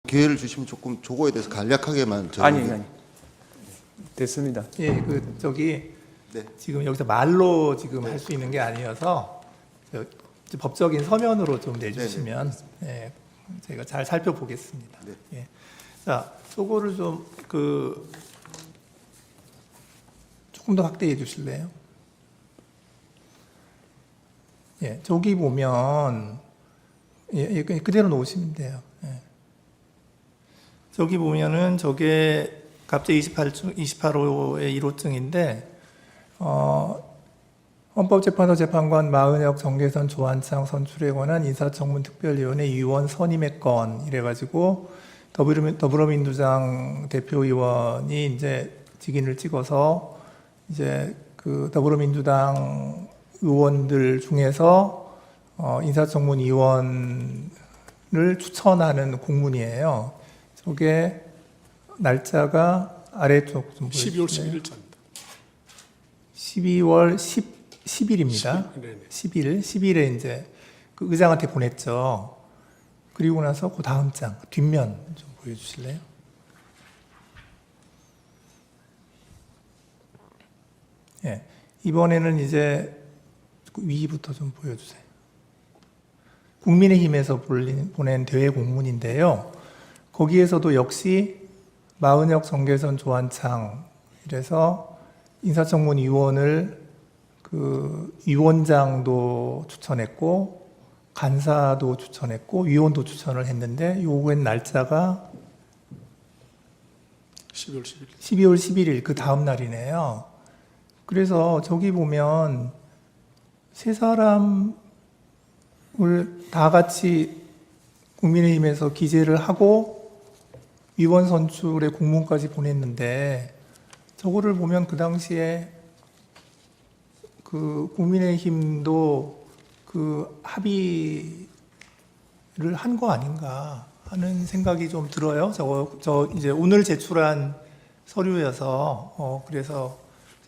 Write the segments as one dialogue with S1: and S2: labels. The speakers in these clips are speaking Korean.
S1: 기회를 주시면 조금 조거에 대해서 간략하게만
S2: 아니 됐습니다.
S3: 예,
S1: 네.
S3: 지금 여기서 말로 지금 할 수 있는 게 아니어서 법적인 서면으로 좀 내주시면 예, 저희가 잘 살펴보겠습니다.
S1: 네.
S3: 예. 자, 요거를 좀 조금 더 확대해 주실래요? 예, 저기 보면 예, 그대로 놓으시면 돼요. 예. 저기 보면은 저게 갑제 28호의 1호증인데 헌법재판소 재판관 마은혁 정계선 조한창 선출에 관한 인사청문 특별위원회 위원 선임의 건 이래가지고 더불어민주당 대표의원이 이제 직인을 찍어서 이제 그 더불어민주당 의원들 중에서 인사청문 위원을 추천하는 공문이에요. 저게 날짜가 아래쪽 좀
S4: 12월 11일자입니다.
S3: 12월 10일입니다. 10일에 이제 그 의장한테 보냈죠. 그리고 나서 그 다음 장 뒷면 좀 보여주실래요? 예, 이번에는 이제 위부터 좀 보여주세요. 국민의힘에서 보낸 대외 공문인데요. 거기에서도 역시 마은혁, 정계선, 조한창 이래서 인사청문 위원을 그 위원장도 추천했고 간사도 추천했고 위원도 추천을 했는데 요구한 날짜가
S4: 12월 11일.
S3: 12월 11일 그 다음 날이네요. 그래서 저기 보면 세 사람을 다 같이 국민의힘에서 기재를 하고 위원 선출의 공문까지 보냈는데 저거를 보면 그 당시에 그 국민의힘도 그 합의를 한 거 아닌가 하는 생각이 좀 들어요. 저 이제 오늘 제출한 서류여서 그래서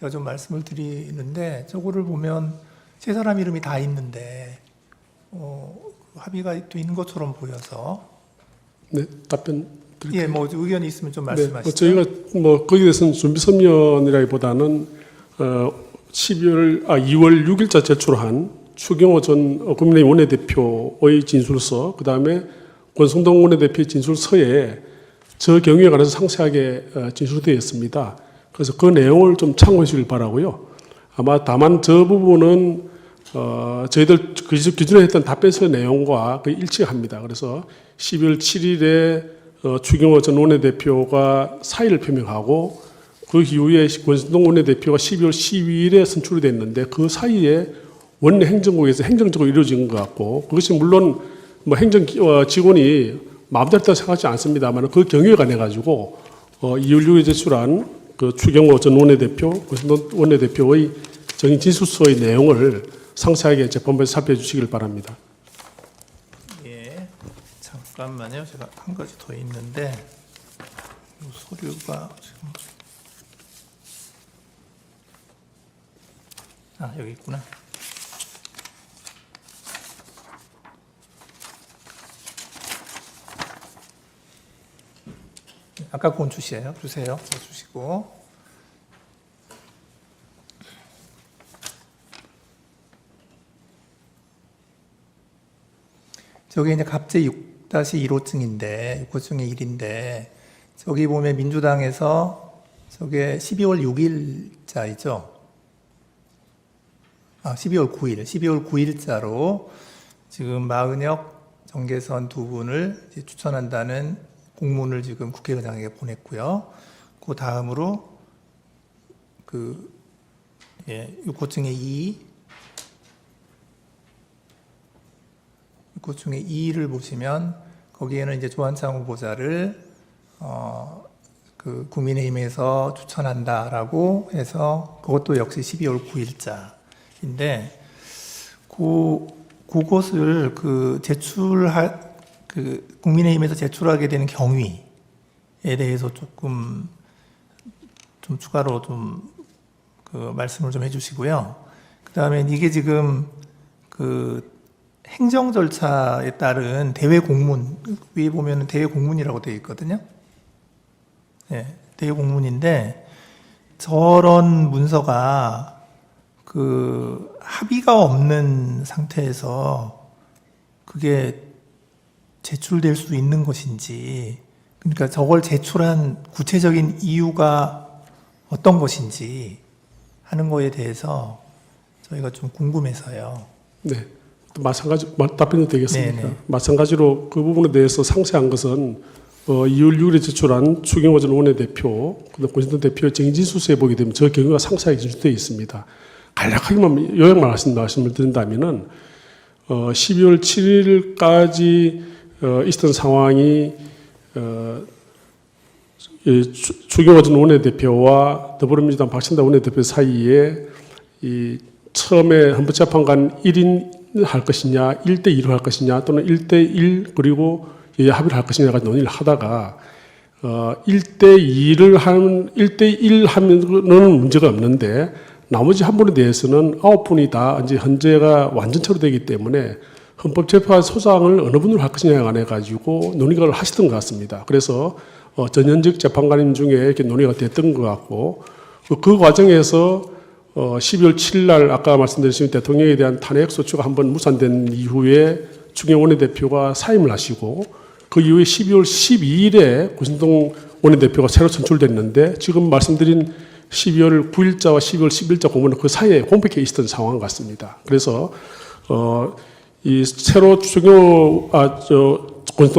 S3: 제가 좀 말씀을 드리는데 저거를 보면 세 사람 이름이 다 있는데 합의가 돼 있는 것처럼 보여서
S4: 네, 답변 드릴게요.
S3: 예, 뭐 의견이 있으면 좀 말씀하시죠.
S4: 저희가 거기에 대해서는 준비 서면이라기보다는 2월 6일자 제출한 추경호 전 국민의힘 원내대표의 진술서, 그 다음에 권성동 원내대표의 진술서에 저 경우에 관해서 상세하게 진술되어 있습니다. 그래서 그 내용을 좀 참고해 주길 바라고요. 아마 다만 저 부분은 저희들 기존에 했던 답변서 내용과 거의 일치합니다. 그래서 12월 7일에 추경호 전 원내대표가 사의를 표명하고 그 이후에 권성동 원내대표가 12월 12일에 선출이 됐는데 그 사이에 원내 행정국에서 행정적으로 이루어진 것 같고 그것이 물론 뭐 행정 직원이 마음대로 했다고 생각하지 않습니다만 그 경위에 관해 가지고 2월 6일에 제출한 그 추경호 전 원내대표, 권성동 원내대표의 정인 진술서의 내용을 상세하게 재판부에서 살펴주시길 바랍니다.
S3: 예, 잠깐만요. 제가 한 가지 더 있는데 이 서류가 지금 여기 있구나. 아까 그건 주세요. 주시고. 저게 이제 갑제 6-1호증인데 6호증의 1인데 저기 보면 민주당에서 저게 12월 6일자이죠. 12월 9일자로 지금 마은혁, 정계선 두 분을 추천한다는 공문을 지금 국회의장에게 보냈고요. 그 다음으로 6호증의 2를 보시면 거기에는 이제 조한창 후보자를 그 국민의힘에서 추천한다라고 해서 그것도 역시 12월 9일자인데 그것을 국민의힘에서 제출하게 되는 경위에 대해서 조금 좀 추가로 좀 말씀을 좀 해주시고요. 그 다음에 이게 지금 행정 절차에 따른 대외 공문, 위에 보면 대외 공문이라고 되어 있거든요. 네, 대외 공문인데 저런 문서가 그 합의가 없는 상태에서 그게 제출될 수 있는 것인지, 그러니까 저걸 제출한 구체적인 이유가 어떤 것인지 하는 거에 대해서 저희가 좀 궁금해서요.
S4: 네. 또 마찬가지 답변도 되겠습니까?
S3: 네네.
S4: 마찬가지로 그 부분에 대해서 상세한 것은 2월 6일에 제출한 추경호전 원내대표, 그다음 권신동 대표의 정진수서에 보게 되면 저 경우가 상세하게 진술되어 있습니다. 간략하게만 요약만 말씀을 드린다면은 12월 7일까지 있었던 상황이 추경호전 원내대표와 더불어민주당 박신다 원내대표 사이에 이 처음에 헌법재판관 1인 할 것이냐, 1대2로 할 것이냐, 또는 1대1 그리고 합의를 할 것이냐가 논의를 하다가 1대1 하면은 문제가 없는데 나머지 한 분에 대해서는 9분이 다 이제 헌재가 완전체로 되기 때문에 헌법재판 소장을 어느 분으로 할 것이냐에 관해 가지고 논의를 하시던 것 같습니다. 그래서 전현직 재판관님 중에 이렇게 논의가 됐던 것 같고 그 과정에서 12월 7일 날 아까 말씀드린 대통령에 대한 탄핵 소추가 한번 무산된 이후에 추경 원내대표가 사임을 하시고 그 이후에 12월 12일에 고신동 원내대표가 새로 선출됐는데 지금 말씀드린 12월 9일자와 12월 10일자 공문은 그 사이에 공백해 있었던 상황 같습니다. 그래서 이 새로 고신동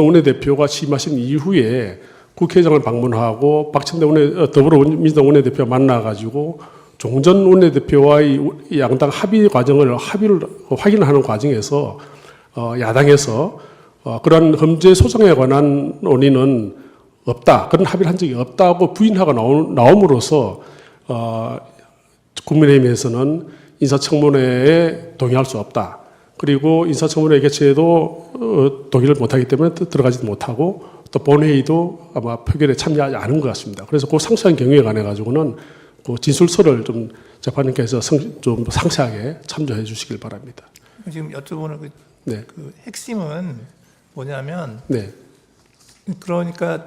S4: 원내대표가 취임하신 이후에 국회의장을 방문하고 박찬대 더불어민주당 원내대표와 만나가지고 종전 원내대표와의 양당 합의를 확인하는 과정에서 야당에서 그러한 헌재 소송에 관한 논의는 없다. 그런 합의를 한 적이 없다고 부인하고 나옴으로써 국민의힘에서는 인사청문회에 동의할 수 없다. 그리고 인사청문회 개최에도 동의를 못하기 때문에 들어가지도 못하고 또 본회의도 아마 표결에 참여하지 않은 것 같습니다. 그래서 그 상세한 경우에 관해 가지고는 그 진술서를 좀 재판님께서 좀 상세하게 참조해 주시길 바랍니다.
S3: 지금 여쭤보는
S4: 네.
S3: 그 핵심은 뭐냐면
S4: 네.
S3: 그러니까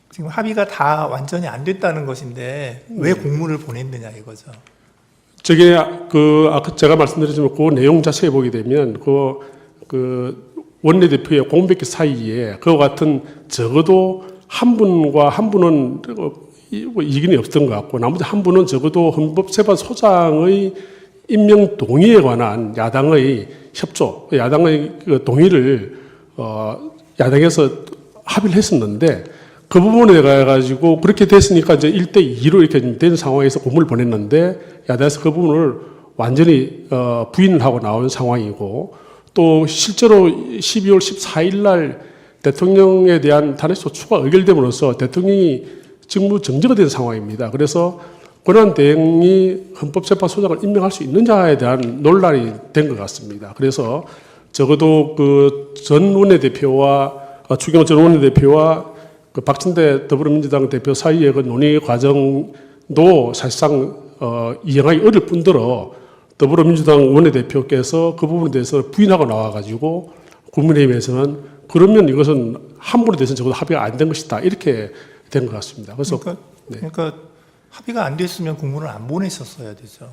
S3: 지금 합의가 다 완전히 안 됐다는 것인데 왜 공문을 보냈느냐 이거죠.
S4: 저게 아까 제가 말씀드렸지만 그 내용 자세히 보게 되면 그 원내대표의 공백기 사이에 그와 같은 적어도 한 분과 한 분은 이견이 없던 것 같고 나머지 한 분은 적어도 헌법재판 소장의 임명 동의에 관한 야당의 협조, 야당의 그 동의를 야당에서 합의를 했었는데 그 부분에 가지고 그렇게 됐으니까 이제 1대2로 이렇게 된 상황에서 공문을 보냈는데 야당에서 그 부분을 완전히 부인을 하고 나온 상황이고 또 실제로 12월 14일 날 대통령에 대한 탄핵소추가 의결됨으로써 대통령이 직무 정지가 된 상황입니다. 그래서 권한대행이 헌법재판소장을 임명할 수 있느냐에 대한 논란이 된 것 같습니다. 그래서 적어도 그 전 원내대표와 추경호 전 원내대표와 그 박진대 더불어민주당 대표 사이의 그 논의 과정도 사실상 이행하기 어려울 뿐더러 더불어민주당 원내대표께서 그 부분에 대해서 부인하고 나와가지고 국민의힘에서는 그러면 이것은 한 분에 대해서는 적어도 합의가 안 된 것이다 이렇게 된 것 같습니다. 그래서
S3: 그러니까 합의가 안 됐으면 공문을 안 보냈었어야 되죠.